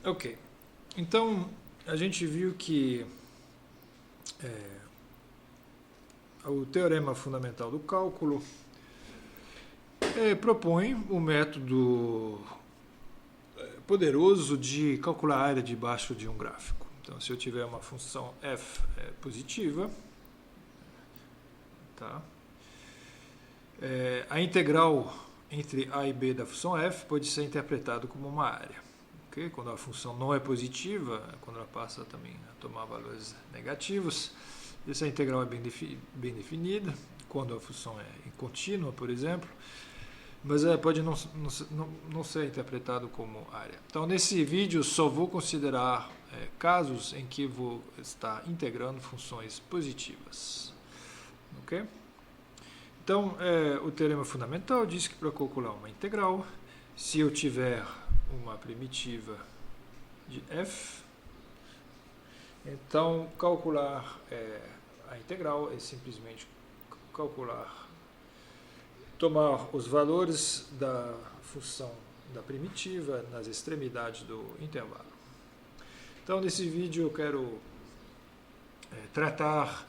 Ok, então a gente viu que o teorema fundamental do cálculo propõe um método poderoso de calcular a área debaixo de um gráfico. Então, se eu tiver uma função f positiva, tá? A integral entre a e b da função f pode ser interpretado como uma área. Okay? Quando a função não é positiva, quando ela passa também a tomar valores negativos, essa integral é bem definida. Quando a função é contínua, por exemplo, mas ela pode não ser interpretado como área. Então, nesse vídeo, só vou considerar casos em que vou estar integrando funções positivas. Ok? Então, o teorema fundamental diz que para calcular uma integral, se eu tiver uma primitiva de f, então calcular a integral é simplesmente tomar os valores da função da primitiva nas extremidades do intervalo. Então, nesse vídeo eu quero tratar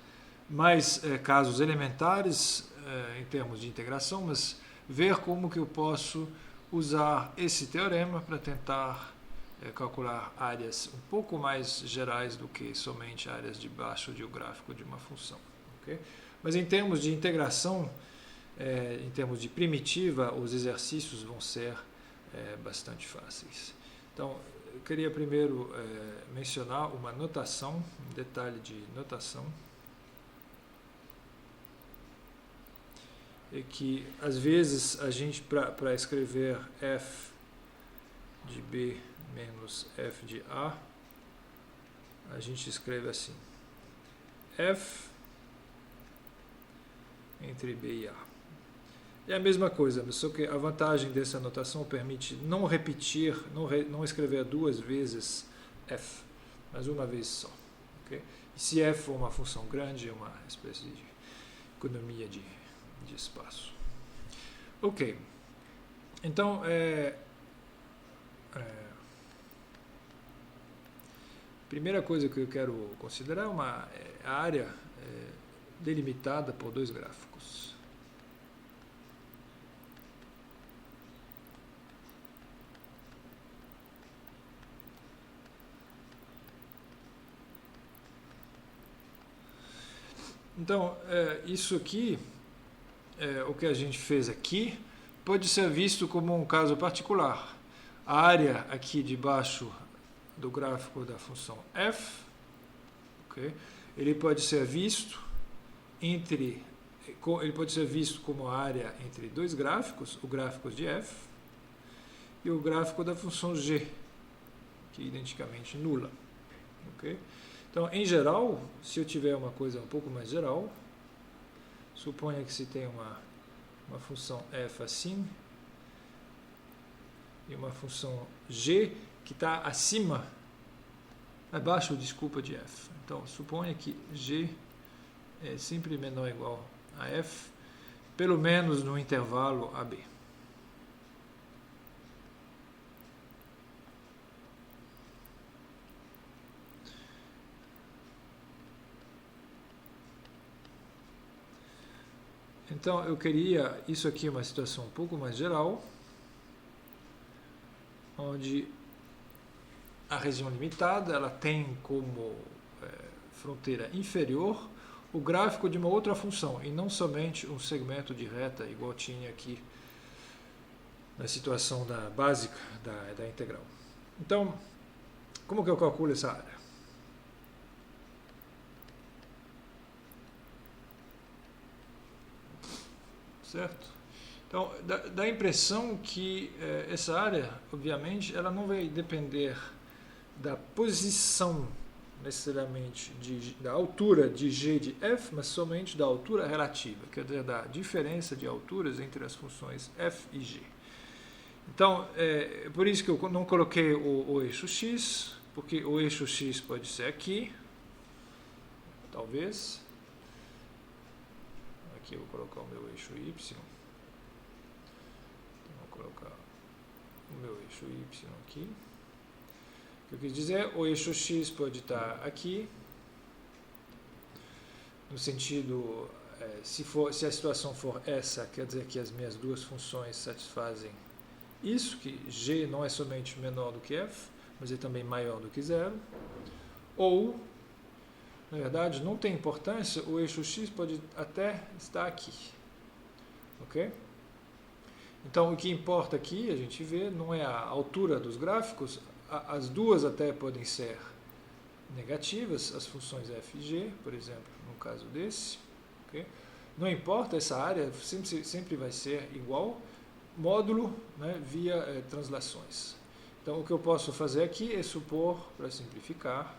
mais casos elementares em termos de integração, mas ver como que eu posso usar esse teorema para tentar calcular áreas um pouco mais gerais do que somente áreas debaixo de um gráfico de uma função. Okay? Mas em termos de integração, em termos de primitiva, os exercícios vão ser bastante fáceis. Então, eu queria primeiro mencionar uma notação, um detalhe de notação, é que às vezes a gente, para escrever f de b menos f de a gente escreve assim, f entre b e a. É a mesma coisa, só que a vantagem dessa notação permite não repetir, não escrever duas vezes f, mas uma vez só. Okay? E se f for uma função grande, é uma espécie de economia de espaço. Ok, então primeira coisa que eu quero considerar é a área delimitada por dois gráficos. Então, isso aqui, o que a gente fez aqui, pode ser visto como um caso particular. A área aqui debaixo do gráfico da função f, okay, ele pode ser visto como a área entre dois gráficos, o gráfico de f e o gráfico da função g, que é identicamente nula. Okay? Então, em geral, se eu tiver uma coisa um pouco mais geral, suponha que se tem uma função f assim e uma função g que está abaixo, de f. Então, suponha que g é sempre menor ou igual a f, pelo menos no intervalo AB. Então, eu queria, isso aqui é uma situação um pouco mais geral, onde a região limitada ela tem como fronteira inferior o gráfico de uma outra função, e não somente um segmento de reta, igual tinha aqui na situação básica da integral. Então, como que eu calculo essa área? Certo? Então, dá a impressão que essa área, obviamente, ela não vai depender da posição necessariamente da altura de g de f, mas somente da altura relativa, quer dizer, da diferença de alturas entre as funções f e g. Então, por isso que eu não coloquei o eixo x, porque o eixo x pode ser aqui, talvez. Aqui eu vou colocar o meu eixo y. Então, vou colocar o meu eixo y aqui. O que eu quis dizer, o eixo x pode estar aqui, no sentido, se a situação for essa, quer dizer que as minhas duas funções satisfazem isso, que g não é somente menor do que f, mas é também maior do que zero. Ou, na verdade, não tem importância, o eixo x pode até estar aqui. Ok? Então, o que importa aqui, a gente vê, não é a altura dos gráficos, as duas até podem ser negativas, as funções f e g, por exemplo, no caso desse. Okay? Não importa, essa área sempre vai ser igual, módulo, né, via translações. Então, o que eu posso fazer aqui é supor, para simplificar,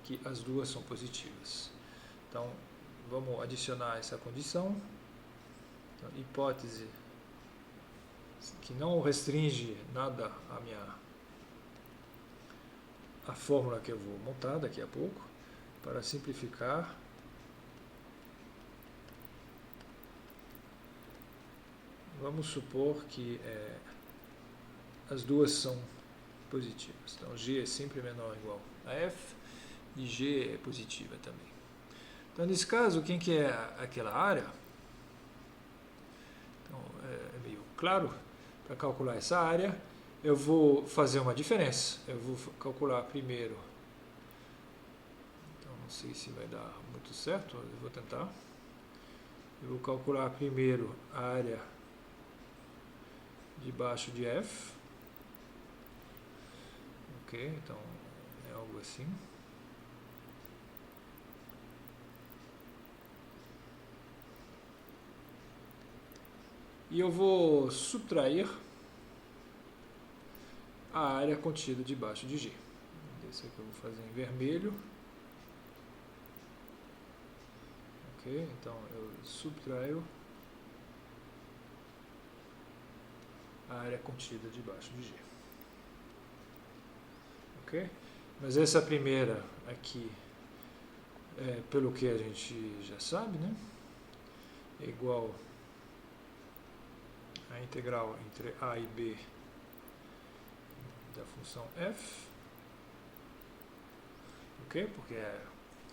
que as duas são positivas. Então, vamos adicionar essa condição. Então, hipótese que não restringe nada a fórmula que eu vou montar daqui a pouco, para simplificar. Vamos supor que as duas são positivas. Então, G é sempre menor ou igual a F e G é positiva também. Então, nesse caso, quem que é aquela área? Então, é meio claro. Para calcular essa área, eu vou fazer uma diferença. Eu vou calcular primeiro. Então, não sei se vai dar muito certo, eu vou tentar. Eu vou calcular primeiro a área debaixo de F. Ok, então é algo assim. E eu vou subtrair a área contida debaixo de G. Esse aqui eu vou fazer em vermelho. Ok, então eu subtraio a área contida debaixo de G. Ok? Mas essa primeira aqui, pelo que a gente já sabe, né? É igual a integral entre a e b da função f. Ok? Porque é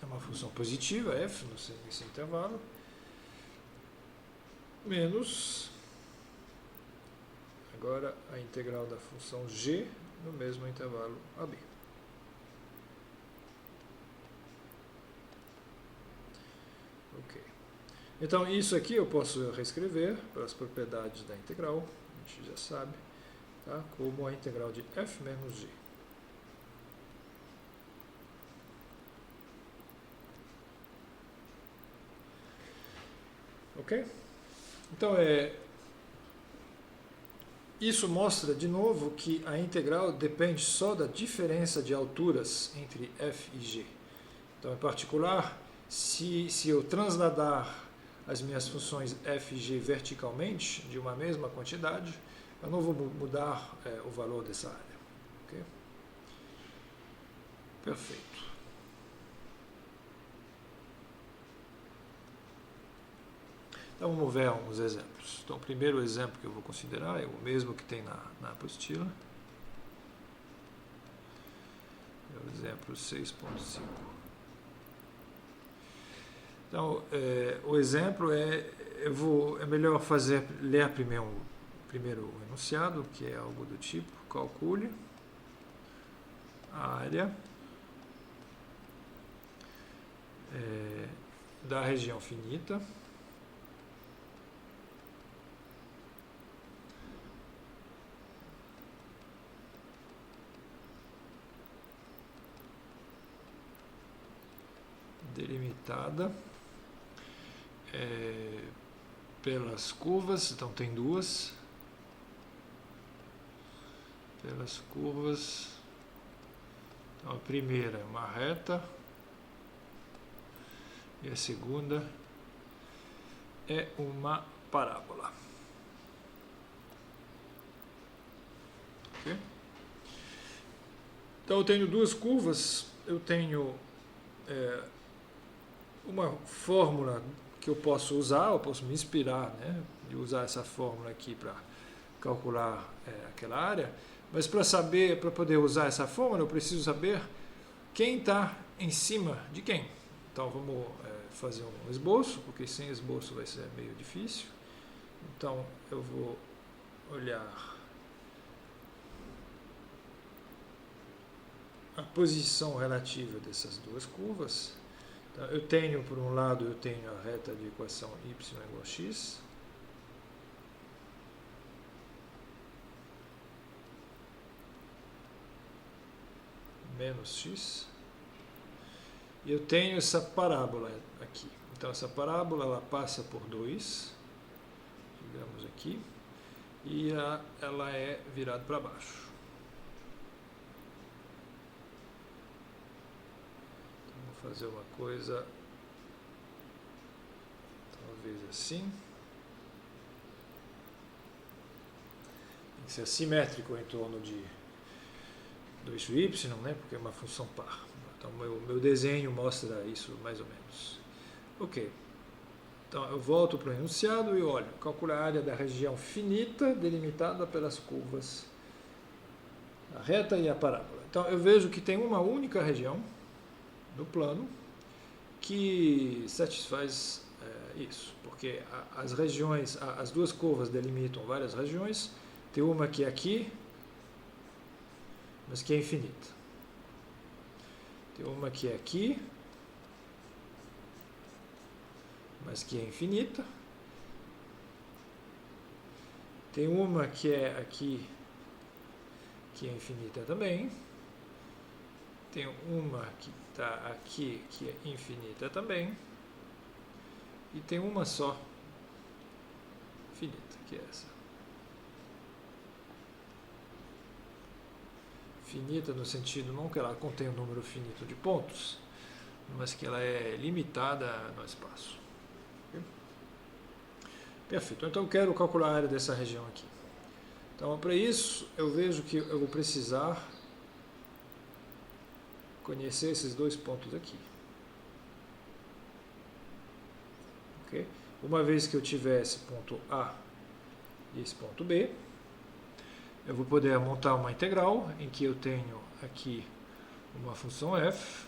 uma função positiva, f, nesse intervalo, menos agora a integral da função g no mesmo intervalo AB. Ok. Então, isso aqui eu posso reescrever para as propriedades da integral, a gente já sabe, tá? Como a integral de f menos g. Ok? Então, isso mostra, de novo, que a integral depende só da diferença de alturas entre f e g. Então, em particular, se eu transladar as minhas funções f e g verticalmente, de uma mesma quantidade, eu não vou mudar o valor dessa área. Okay? Perfeito. Então, vamos ver alguns exemplos. Então, o primeiro exemplo que eu vou considerar é o mesmo que tem na apostila. É o exemplo 6.5. Então, o exemplo é melhor ler primeiro o enunciado, que é algo do tipo: calcule a área da região finita delimitada pelas curvas. Então tem duas, pelas curvas. Então a primeira é uma reta e a segunda é uma parábola. Okay? Então eu tenho duas curvas, eu tenho uma fórmula que eu posso usar, eu posso me inspirar, né, de usar essa fórmula aqui para calcular aquela área, Mas para poder usar essa fórmula, eu preciso saber quem está em cima de quem. Então vamos fazer um esboço, porque sem esboço vai ser meio difícil. Então eu vou olhar a posição relativa dessas duas curvas. Então, eu tenho, por um lado, eu tenho a reta de equação y igual a x. Menos x. E eu tenho essa parábola aqui. Então, essa parábola ela passa por 2, digamos aqui, e ela é virada para baixo. Então, vou fazer uma coisa, talvez assim. Tem que ser assimétrico em torno do eixo y, né, porque é uma função par. Então, meu desenho mostra isso mais ou menos. Ok. Então, eu volto para o enunciado e olho. Calcular a área da região finita delimitada pelas curvas, a reta e a parábola. Então, eu vejo que tem uma única região no plano que satisfaz isso. Porque as regiões, as duas curvas delimitam várias regiões. Tem uma que é aqui, mas que é infinita. Tem uma que é aqui, mas que é infinita. Tem uma que é aqui, que é infinita também. Tem uma que está aqui, que é infinita também. E tem uma só finita, que é essa. Finita no sentido não que ela contém um número finito de pontos, mas que ela é limitada no espaço. Okay? Perfeito. Então eu quero calcular a área dessa região aqui. Então para isso eu vejo que eu vou precisar conhecer esses dois pontos aqui. Okay? Uma vez que eu tiver esse ponto A e esse ponto B, eu vou poder montar uma integral em que eu tenho aqui uma função f,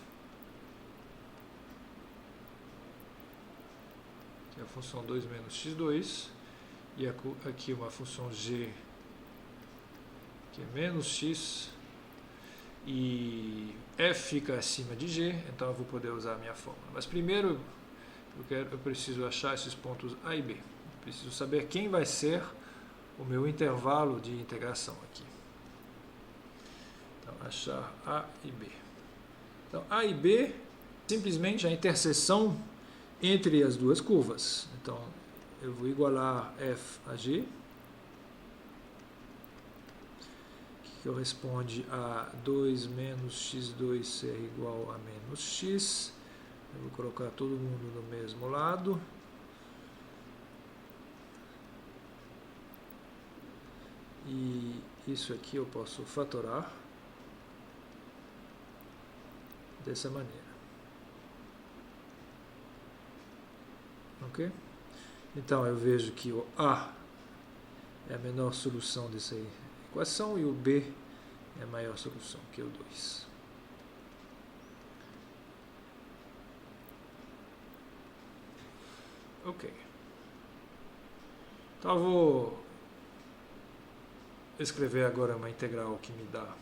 que é a função 2 menos x2, e aqui uma função g, que é menos x, e f fica acima de g, então eu vou poder usar a minha fórmula. Mas primeiro eu preciso achar esses pontos A e B. Eu preciso saber quem vai ser o meu intervalo de integração aqui. Então, achar A e B. Então, A e B simplesmente a interseção entre as duas curvas. Então, eu vou igualar f a g, que corresponde a 2 menos x2 ser igual a menos x. Eu vou colocar todo mundo no mesmo lado. E isso aqui eu posso fatorar dessa maneira. Ok? Então eu vejo que o A é a menor solução dessa equação e o B é a maior solução, que é o 2. Ok. Então eu vou escrever agora uma integral que me dá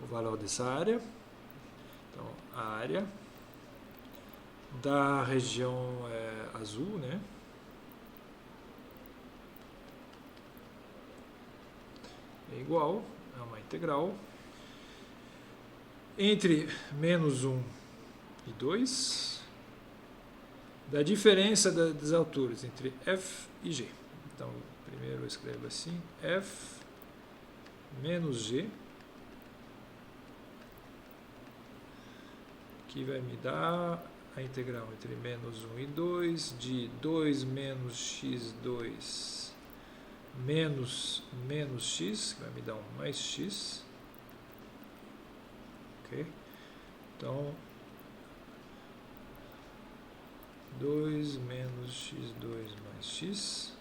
o valor dessa área. Então, a área da região azul, né? É igual a uma integral entre menos 1 e 2 da diferença das alturas entre f e g. Então, primeiro eu escrevo assim, f menos g, que vai me dar a integral entre menos 1 e 2 de 2 menos x2 menos x, que vai me dar um mais x. Ok? Então, 2 menos x2 mais x.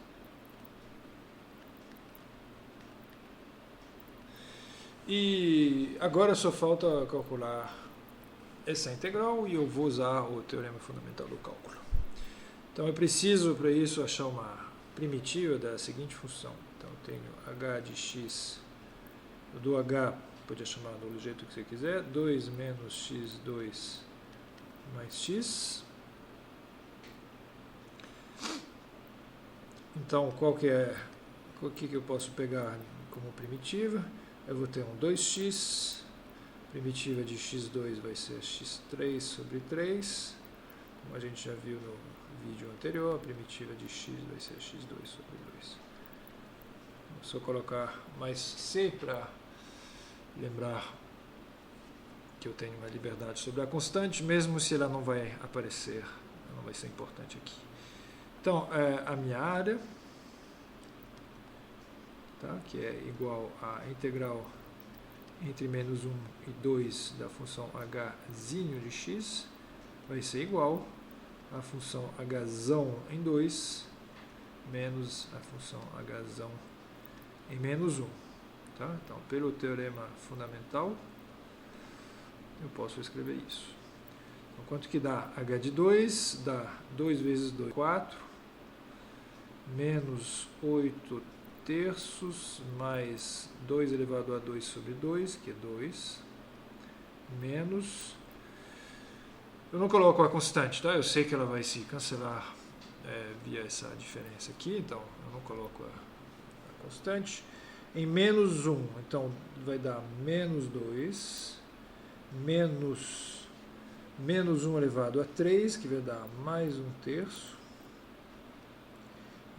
E agora só falta calcular essa integral e eu vou usar o teorema fundamental do cálculo. Então eu preciso para isso achar uma primitiva da seguinte função. Então eu tenho h de x, do h, pode chamar do jeito que você quiser, 2 menos x2 mais x. Então o que eu posso pegar como primitiva? Eu vou ter um 2x, primitiva de x2 vai ser x3 sobre 3, como a gente já viu no vídeo anterior, a primitiva de x vai ser x2 sobre 2. Vou só colocar mais c para lembrar que eu tenho uma liberdade sobre a constante, mesmo se ela não vai aparecer, não vai ser importante aqui. Então, a minha área, tá, que é igual à integral entre menos 1 e 2 da função hzinho de x, vai ser igual à função hzão em 2 menos a função hzão em menos 1. Tá? Então, pelo teorema fundamental, eu posso escrever isso. Então, quanto que dá? h de 2 dá 2 vezes 2, 4, menos 8 terços, mais 2 elevado a 2 sobre 2, que é 2, menos... Eu não coloco a constante, tá? Eu sei que ela vai se cancelar via essa diferença aqui, então eu não coloco a constante. Em menos 1, então vai dar menos 2, menos 1 elevado a 3, que vai dar mais 1 terço,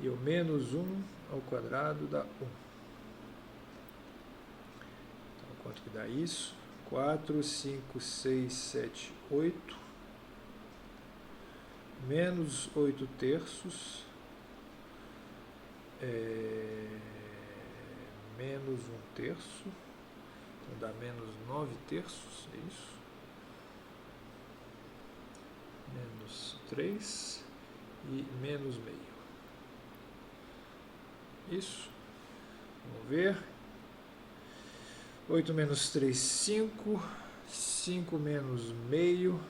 e o menos 1 ao quadrado dá 1. Então, quanto que dá isso? 4, 5, 6, 7, 8, menos 8 terços, menos 1 terço, então dá menos 9 terços, é isso? Menos 3 e menos meio. Isso. Vamos ver. 8 menos 3, 5. 5 menos meio,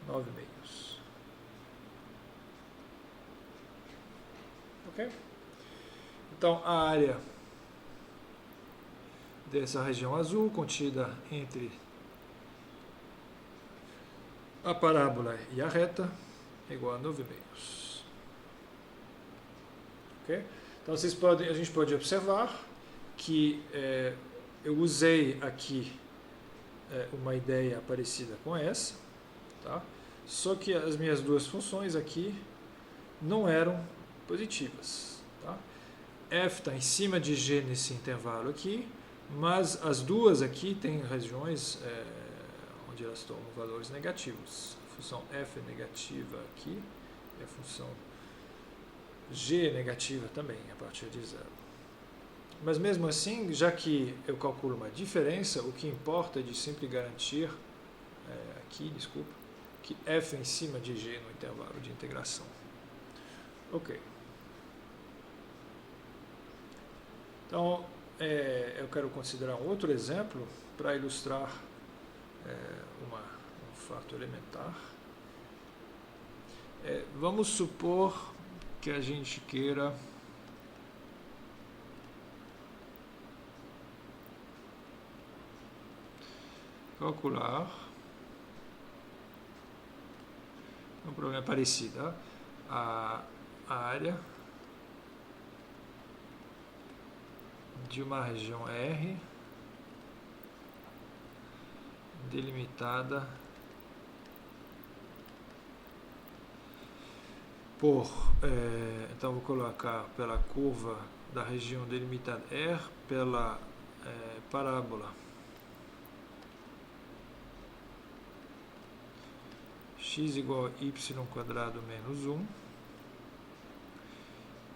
9 meios. Ok? Então, a área dessa região azul, contida entre a parábola e a reta, é igual a 9 meios. Ok? Então, a gente pode observar que eu usei aqui uma ideia parecida com essa, tá? Só que as minhas duas funções aqui não eram positivas. Tá? F está em cima de G nesse intervalo aqui, mas as duas aqui têm regiões onde elas tomam valores negativos. A função F é negativa aqui e a função G é negativa também, a partir de zero. Mas mesmo assim, já que eu calculo uma diferença, o que importa é de sempre garantir, que F é em cima de G no intervalo de integração. Ok. Então, eu quero considerar um outro exemplo para ilustrar um fato elementar. Vamos supor que a gente queira calcular um problema parecido, a área de uma região R delimitada por, então vou colocar pela curva da região delimitada R pela parábola x igual a y quadrado menos 1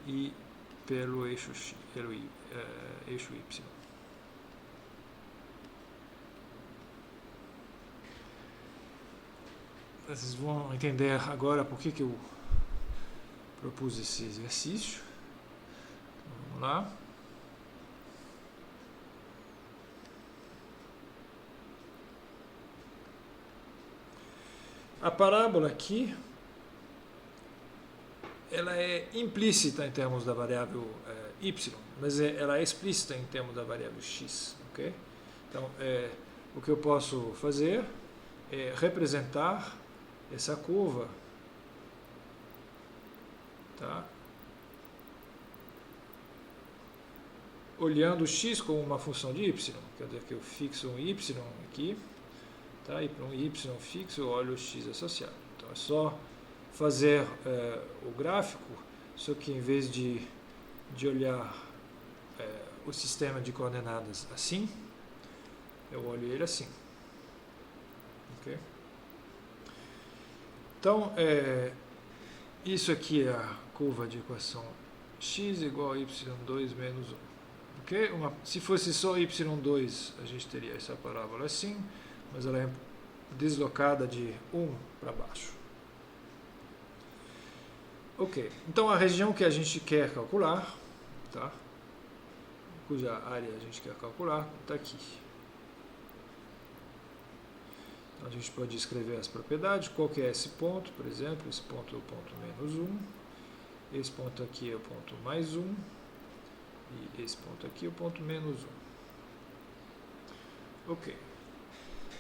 e pelo eixo y. Vocês vão entender agora por que eu propus esse exercício. Então, vamos lá. A parábola aqui, ela é implícita em termos da variável y, mas ela é explícita em termos da variável x. Okay? Então, o que eu posso fazer é representar essa curva, tá? Olhando o x como uma função de y, quer dizer que eu fixo um y aqui, tá? E para um y fixo eu olho o x associado. Então é só fazer o gráfico, só que em vez de olhar o sistema de coordenadas assim, eu olho ele assim. Okay? Então, isso aqui é a curva de equação x igual a y2 menos 1. Okay? Se fosse só y2, a gente teria essa parábola assim, mas ela é deslocada de 1 para baixo. Ok, então a região que a gente quer calcular, tá? Cuja área a gente quer calcular, está aqui. Então a gente pode escrever as propriedades, qual que é esse ponto, por exemplo, esse ponto é o ponto menos 1, esse ponto aqui é o ponto mais 1, e esse ponto aqui é o ponto menos 1. Ok.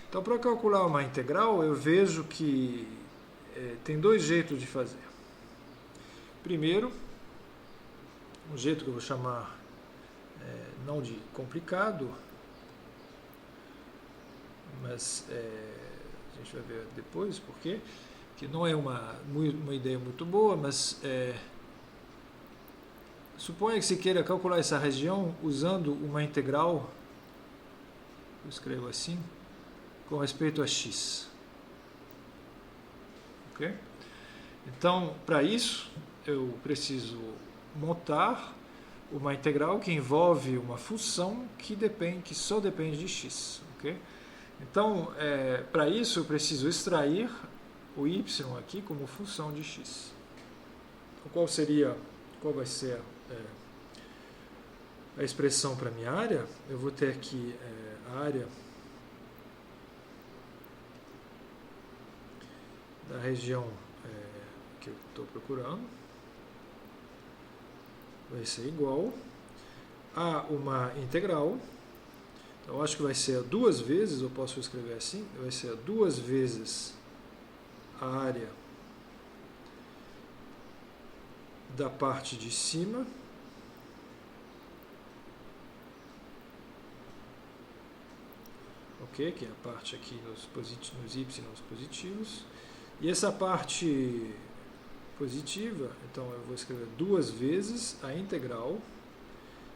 Então, para calcular uma integral, eu vejo que tem dois jeitos de fazer. Primeiro, um jeito que eu vou chamar não de complicado, mas a gente vai ver depois por quê, que não é uma ideia muito boa, mas suponha que se queira calcular essa região usando uma integral, eu escrevo assim, com respeito a x. Ok? Então, para isso, eu preciso montar uma integral que envolve uma função que só depende de x. Okay? Então, para isso, eu preciso extrair o y aqui como função de x. Então, qual vai ser a expressão para a minha área? Eu vou ter aqui a área da região que eu estou procurando, vai ser igual a uma integral. Então, eu acho que vai ser duas vezes, eu posso escrever assim, vai ser duas vezes a área da parte de cima ok, que é a parte aqui nos y positivos, e essa parte positiva, então eu vou escrever duas vezes a integral,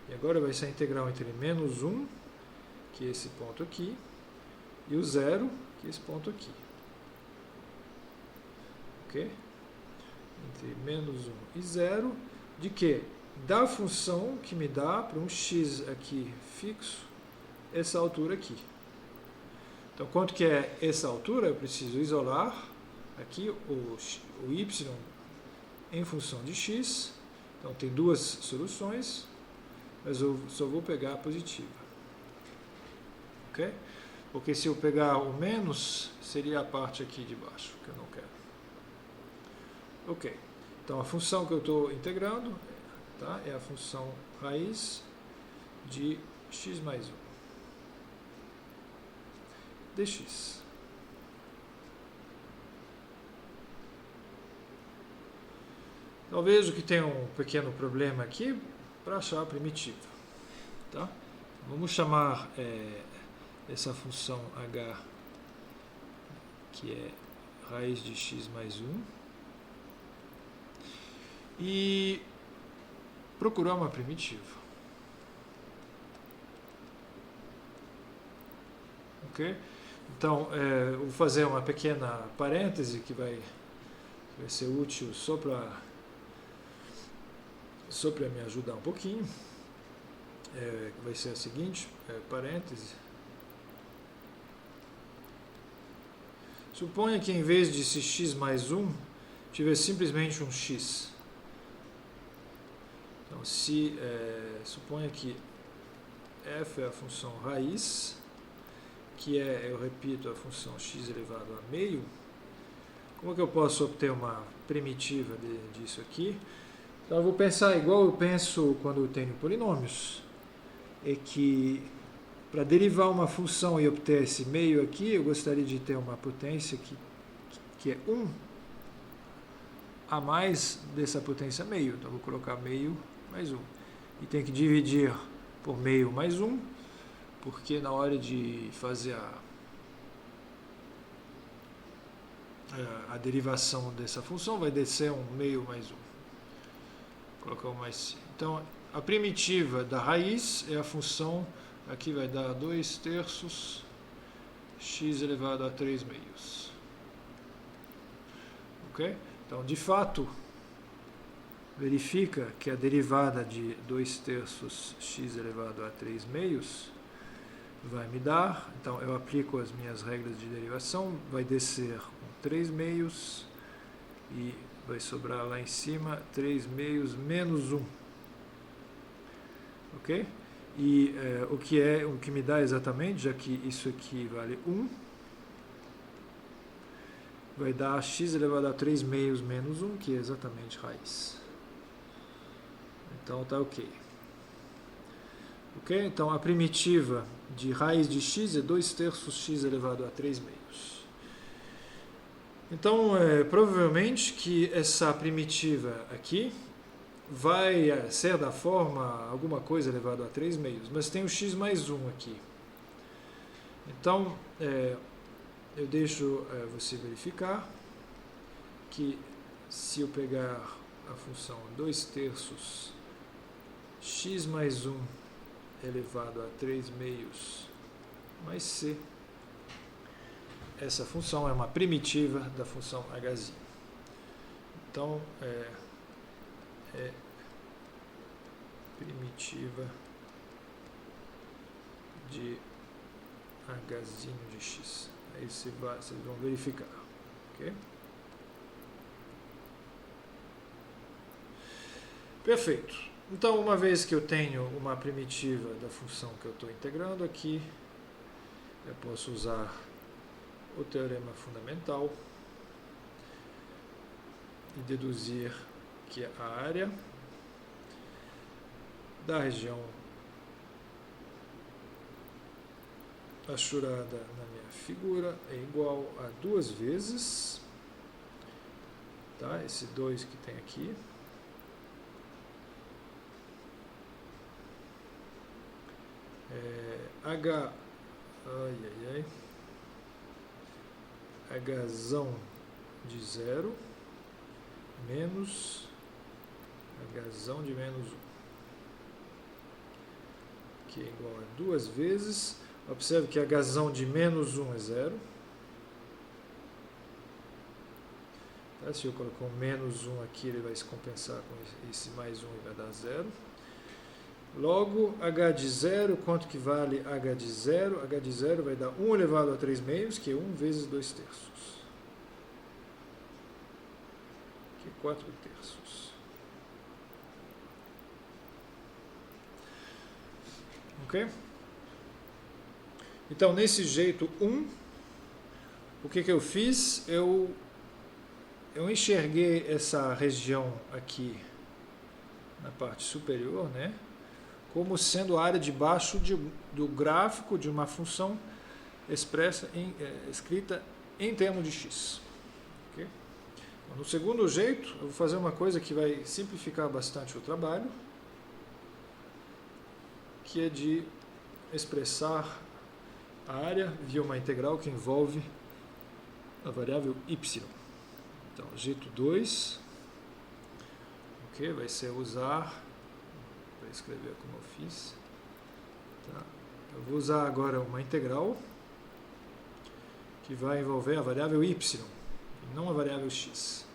e agora vai ser a integral entre menos 1, que é esse ponto aqui, e o 0, que é esse ponto aqui. Ok? Entre menos 1 e 0, de quê? Da função que me dá para um x aqui fixo, essa altura aqui. Então, quanto que é essa altura? Eu preciso isolar aqui o y em função de x. Então, tem duas soluções, mas eu só vou pegar a positiva. Ok? Porque se eu pegar o menos, seria a parte aqui de baixo, que eu não quero. Ok. Então, a função que eu estou integrando tá, é a função raiz de x mais 1 dx. Então vejo que tem um pequeno problema aqui para achar a primitiva. Tá? Vamos chamar essa função h, que é raiz de x mais 1, e procurar uma primitiva. Ok? Então, vou fazer uma pequena parêntese que vai ser útil só para me ajudar um pouquinho. Vai ser a seguinte, parêntese. Suponha que em vez de esse x mais 1, tiver simplesmente um x. Então, suponha que f é a função raiz, que eu repito, a função x elevado a meio, Como que eu posso obter uma primitiva disso aqui? Então eu vou pensar igual eu penso quando eu tenho polinômios. É que para derivar uma função e obter esse meio aqui, eu gostaria de ter uma potência que é 1 a mais dessa potência meio. Então eu vou colocar meio mais 1. E tem que dividir por meio mais 1, porque na hora de fazer a derivação dessa função vai descer um meio mais 1. Vou colocar um mais 5. Então a primitiva da raiz é a função, aqui vai dar 2 terços x elevado a 3 meios. Ok? Então, de fato, verifica que a derivada de 2 terços x elevado a 3 meios vai me dar, então eu aplico as minhas regras de derivação, vai descer 3 meios e vai sobrar lá em cima 3 meios menos 1. Ok? E o que me dá exatamente, já que isso aqui vale 1, vai dar x elevado a 3 meios menos 1, que é exatamente raiz. Então está ok. Ok? Então a primitiva de raiz de x é 2 terços x elevado a 3 meios. Então, provavelmente que essa primitiva aqui vai ser da forma alguma coisa elevado a 3 meios, mas tem o x mais 1 aqui. Então, eu deixo você verificar que se eu pegar a função 2 terços x mais 1 elevado a 3 meios mais c, essa função é uma primitiva da função hzinho. Então, é primitiva de hzinho de x. Aí vocês vão verificar. Okay? Perfeito. Então, uma vez que eu tenho uma primitiva da função que eu estou integrando aqui, eu posso usar o teorema fundamental e deduzir que a área da região achurada na minha figura é igual a 2 vezes, tá? Esse 2 que tem aqui, H, Hzão de 0 menos Hzão de menos 1, que é igual a 2 vezes, observe que Hzão de menos 1 é 0, tá? Se eu colocar um menos 1 aqui, ele vai se compensar com esse mais 1 e vai dar 0. Logo, H de 0, quanto que vale H de 0? H de 0 vai dar 1 elevado a 3 meios, que é 1 vezes 2 terços, que é 4 terços. Ok? Então, nesse jeito 1, o que eu fiz? Eu enxerguei essa região aqui na parte superior, né, como sendo a área de baixo do gráfico de uma função escrita em termos de x. Okay? No segundo jeito, eu vou fazer uma coisa que vai simplificar bastante o trabalho, que é de expressar a área via uma integral que envolve a variável y. Então, jeito 2, okay, vai ser usar, vou escrever como eu fiz, tá? Eu vou usar agora uma integral que vai envolver a variável y, e não a variável x.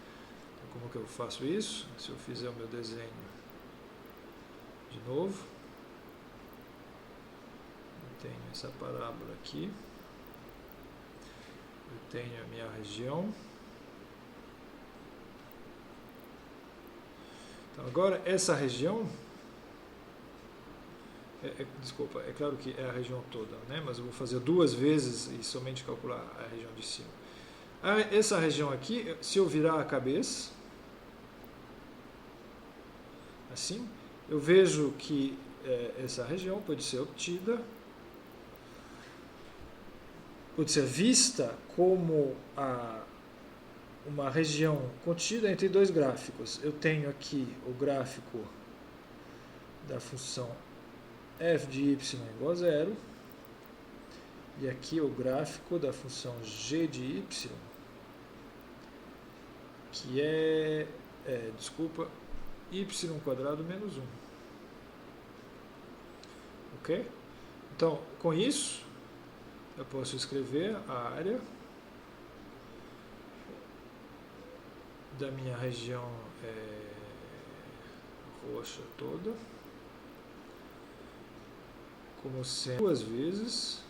Então, como que eu faço isso? Se eu fizer o meu desenho de novo, eu tenho essa parábola aqui, eu tenho a minha região. Então, agora, essa região, desculpa, é claro que é a região toda, né? Mas eu vou fazer 2 vezes e somente calcular a região de cima. Essa região aqui, se eu virar a cabeça, assim, eu vejo que essa região pode ser obtida, pode ser vista como uma região contida entre dois gráficos. Eu tenho aqui o gráfico da função f de y igual a 0, e aqui o gráfico da função g de y, que é y quadrado menos 1. Ok? Então, com isso, eu posso escrever a área da minha região roxa toda como sendo 2 vezes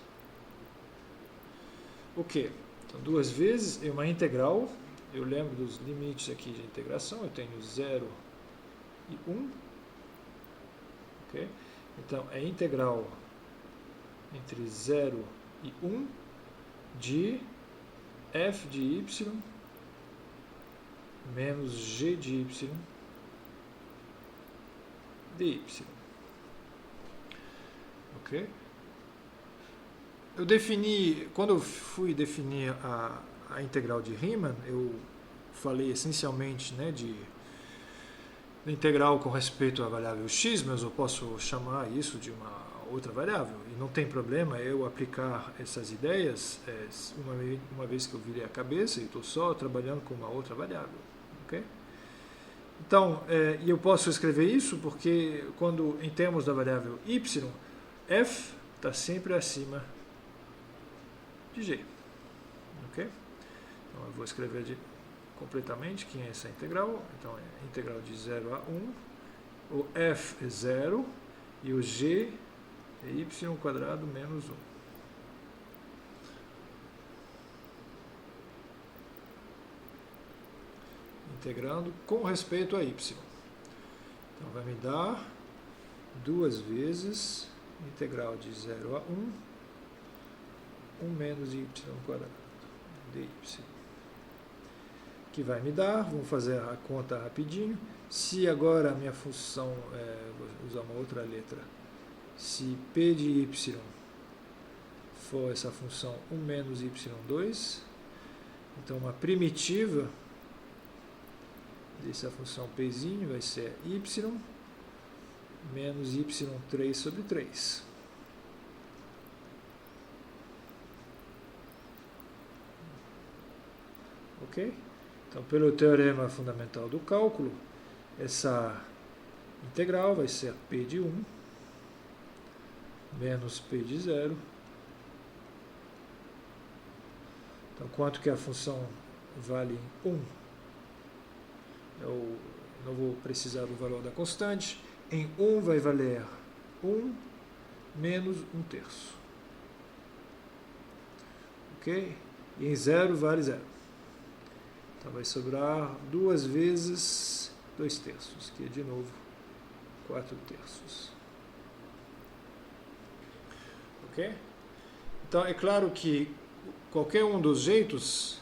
o quê? Então, 2 vezes é uma integral. Eu lembro dos limites aqui de integração. Eu tenho 0 e 1. Okay? Então, é integral entre 0 e 1 de f de y menos g de y de y. Ok? Eu defini, quando eu fui definir a integral de Riemann, eu falei essencialmente, né, de integral com respeito à variável x, mas eu posso chamar isso de uma outra variável, e não tem problema eu aplicar essas ideias uma vez que eu virei a cabeça e estou só trabalhando com uma outra variável. Okay? Então, eu posso escrever isso porque, quando em termos da variável y, f está sempre acima de g. Okay? Então, eu vou escrever completamente que é essa integral. Então, é integral de 0 a 1. O f é 0 e o g é y quadrado menos 1. Integrando com respeito a y. Então, vai me dar 2 vezes integral de 0 a 1, 1 menos y quadrado dy. Que vai me dar, vamos fazer a conta rapidinho. Se agora a minha função, vou usar uma outra letra, se p de y for essa função 1 menos y2, então uma primitiva dessa função pzinho vai ser y menos y3 sobre 3. Ok? Então, pelo teorema fundamental do cálculo, essa integral vai ser p de 1 menos p de 0. Então, quanto que a função vale em 1? Eu não vou precisar do valor da constante. Em 1 vai valer 1 menos 1/3. Ok? E em 0 vale 0. Então vai sobrar 2 vezes 2/3, que é de novo 4/3. Ok? Então é claro que qualquer um dos jeitos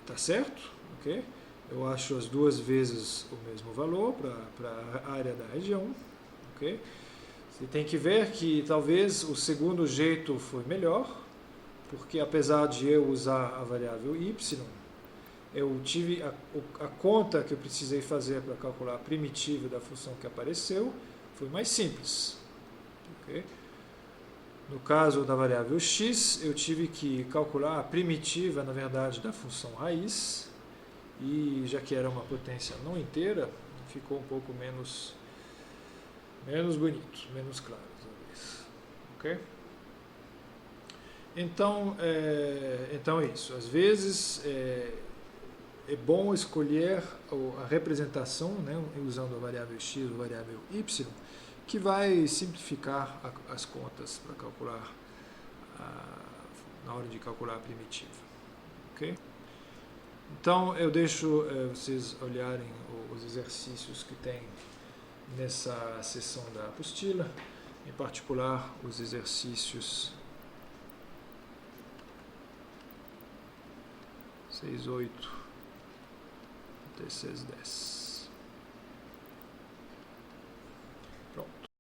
está certo. Okay? Eu acho as 2 vezes o mesmo valor para a área da região. Okay? Você tem que ver que talvez o segundo jeito foi melhor, porque apesar de eu usar a variável y, eu tive a conta que eu precisei fazer para calcular a primitiva da função que apareceu, foi mais simples. Okay? No caso da variável x, eu tive que calcular a primitiva, na verdade, da função raiz, e já que era uma potência não inteira, ficou um pouco menos bonito, menos claro, talvez. Ok? Então é isso. Às vezes é bom escolher a representação, né, usando a variável x ou a variável y, que vai simplificar as contas para calcular na hora de calcular a primitiva. Ok? Então eu deixo vocês olharem os exercícios que tem nessa seção da apostila, em particular os exercícios 6, 8, T6, 10.